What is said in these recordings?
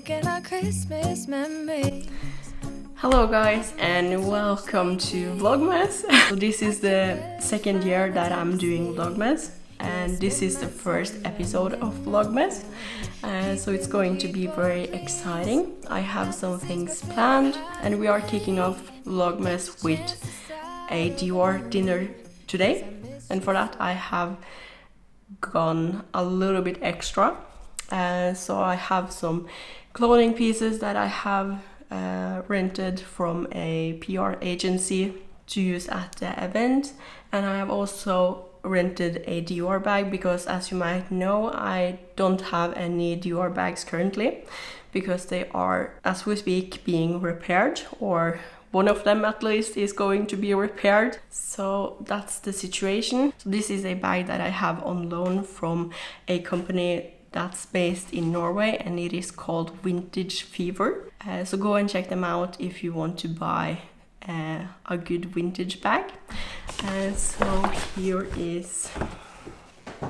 making our Christmas memories. Hello guys and welcome to Vlogmas. So this is the second year that I'm doing Vlogmas and this is the first episode of Vlogmas. So it's going to be very exciting. I have some things planned and we are kicking off Vlogmas with a Dior dinner today. And for that I have gone a little bit extra. So I have some clothing pieces that I have rented from a PR agency to use at the event, and I have also rented a Dior bag because, as you might know, I don't have any Dior bags currently because they are, as we speak, being repaired, or one of them at least is going to be repaired. So that's the situation. So this is a bag that I have on loan from a company that's based in Norway and it is called Vintage Fever. So go and check them out if you want to buy a good vintage bag. So here is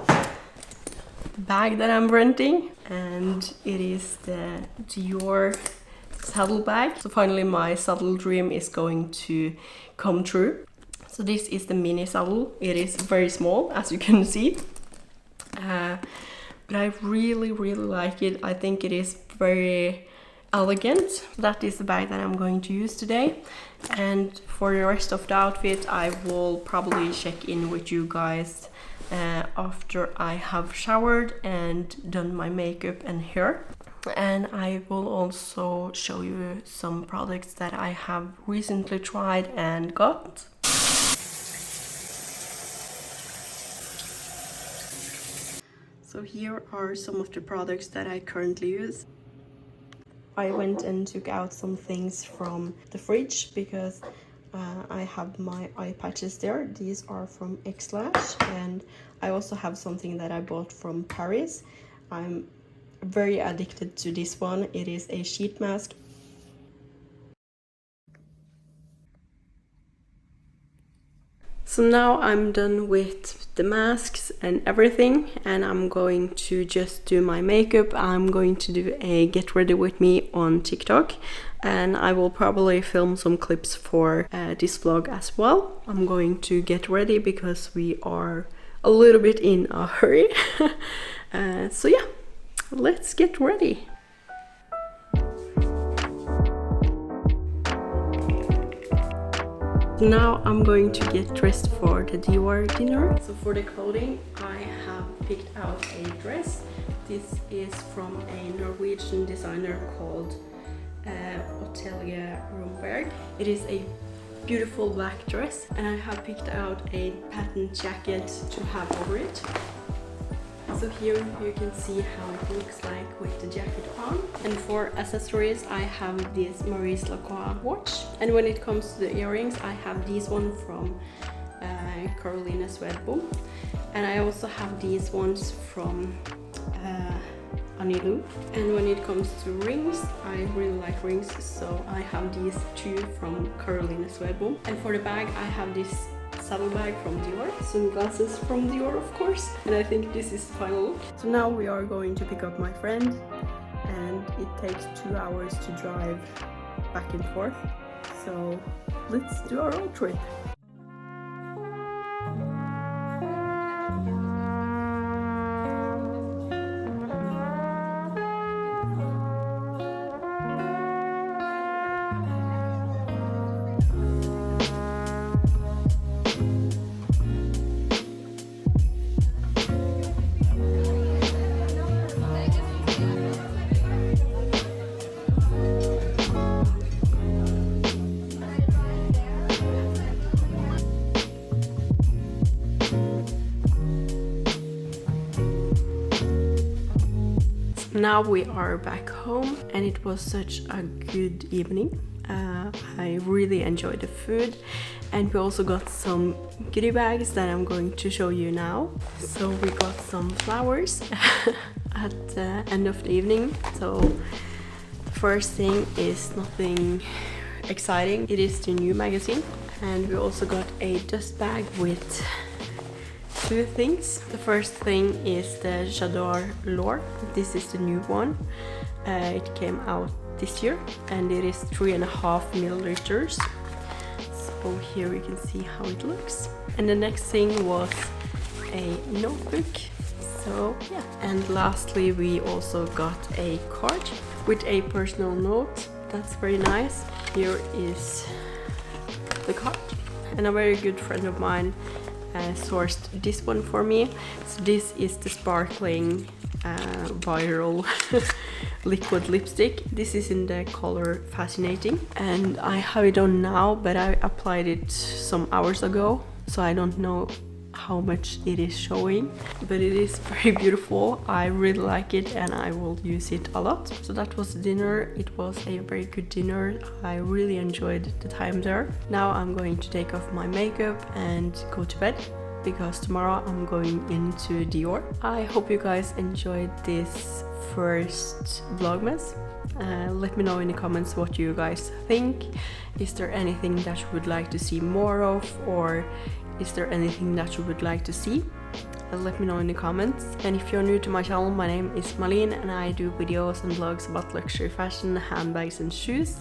the bag that I'm renting, and it is the Dior saddle bag. So finally my saddle dream is going to come true. So this is the mini saddle. It is very small, as you can see. But I really like it. I think it is very elegant. That is the bag that I'm going to use today. And for the rest of the outfit, I will probably check in with you guys after I have showered and done my makeup and hair. And I will also show you some products that I have recently tried and got. So here are some of the products that I currently use. I went and took out some things from the fridge because I have my eye patches there. These are from X-Lash, and I also have something that I bought from Paris. I'm very addicted to this one. It is a sheet mask. So now I'm done with the masks and everything, and I'm going to just do my makeup. I'm going to do a get ready with me on TikTok, and I will probably film some clips for this vlog as well. I'm going to get ready because we are a little bit in a hurry. So yeah, let's get ready. Now I'm going to get dressed for the Dior dinner. So for the clothing, I have picked out a dress. This is from a Norwegian designer called Atelier Romberg. It is a beautiful black dress, and I have picked out a patent jacket to have over it. So here you can see how it looks like with the jacket on. And for accessories, I have this Maurice Lacroix watch. And when it comes to the earrings, I have these one from Caroline Swedbom. And I also have these ones from Anilu. And when it comes to rings, I really like rings, so I have these two from Caroline Swedbom. And for the bag, I have this saddle bag from Dior, sunglasses from Dior of course, and I think this is the final look. So now we are going to pick up my friend, and it takes 2 hours to drive back and forth, so let's do our road trip. Now we are back home, and it was such a good evening. I really enjoyed the food, and we also got some goodie bags that I'm going to show you now. So we got some flowers at the end of the evening. So the first thing is nothing exciting. It is the new magazine, and we also got a dust bag with two things. The first thing is the J'adore L'Or. This is the new one. It came out this year and it is 3.5 milliliters. So here you can see how it looks. And the next thing was a notebook. So yeah, and lastly we also got a card with a personal note. That's very nice. Here is the card, and a very good friend of mine sourced this one for me. So this is the sparkling viral liquid lipstick. This is in the color Fascinating, and I have it on now, but I applied it some hours ago, so I don't know how much it is showing, but it is very beautiful. I really like it and I will use it a lot. So that was dinner. It was a very good dinner. I really enjoyed the time there. Now I'm going to take off my makeup and go to bed, because tomorrow I'm going into Dior. I hope you guys enjoyed this first Vlogmas. Let me know in the comments what you guys think. Is there anything that you would like to see more of, or is there anything that you would like to see? Let me know in the comments. And if you're new to my channel, my name is Marlene and I do videos and vlogs about luxury fashion, handbags and shoes.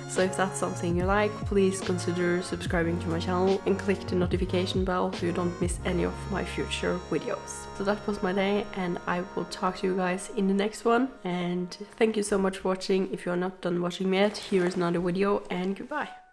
So if that's something you like, please consider subscribing to my channel and click the notification bell so you don't miss any of my future videos. So that was my day and I will talk to you guys in the next one. And thank you so much for watching. If you're not done watching me yet, here is another video and goodbye.